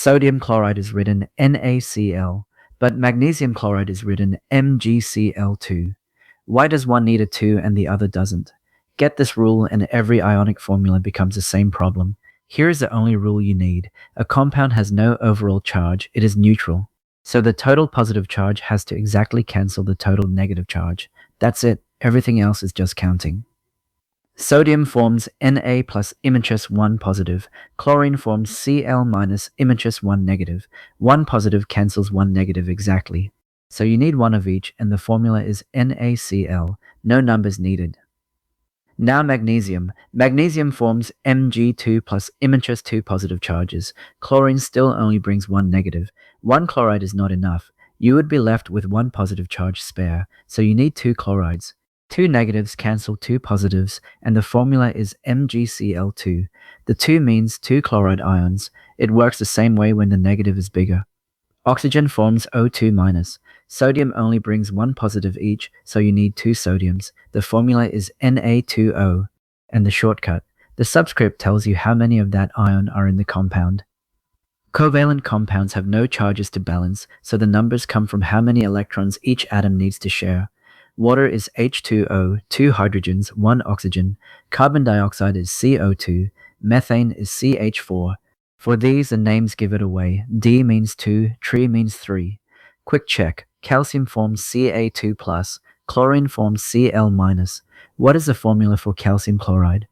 Sodium chloride is written NaCl, but magnesium chloride is written MgCl2. Why does one need a 2 and the other doesn't? Get this rule and every ionic formula becomes the same problem. Here is the only rule you need. A compound has no overall charge, it is neutral. So the total positive charge has to exactly cancel the total negative charge. That's it, everything else is just counting. Sodium forms Na plus images 1 positive. Chlorine forms Cl minus images 1 negative. 1 positive cancels 1 negative exactly. So you need one of each, and the formula is NaCl. No numbers needed. Now magnesium. Magnesium forms Mg2 plus images 2 positive charges. Chlorine still only brings 1 negative. 1 chloride is not enough. You would be left with 1 positive charge spare, so you need 2 chlorides. 2 negatives cancel 2 positives, and the formula is MgCl2. The 2 means 2 chloride ions. It works the same way when the negative is bigger. Oxygen forms O2-. Sodium only brings 1 positive each, so you need 2 sodiums. The formula is Na2O. And the shortcut, the subscript tells you how many of that ion are in the compound. Covalent compounds have no charges to balance, so the numbers come from how many electrons each atom needs to share. Water is H2O, 2 hydrogens, 1 oxygen. Carbon dioxide is CO2. Methane is CH4. For these, the names give it away. D means 2, tri means 3. Quick check. Calcium forms Ca2+, chlorine forms Cl-. What is the formula for calcium chloride?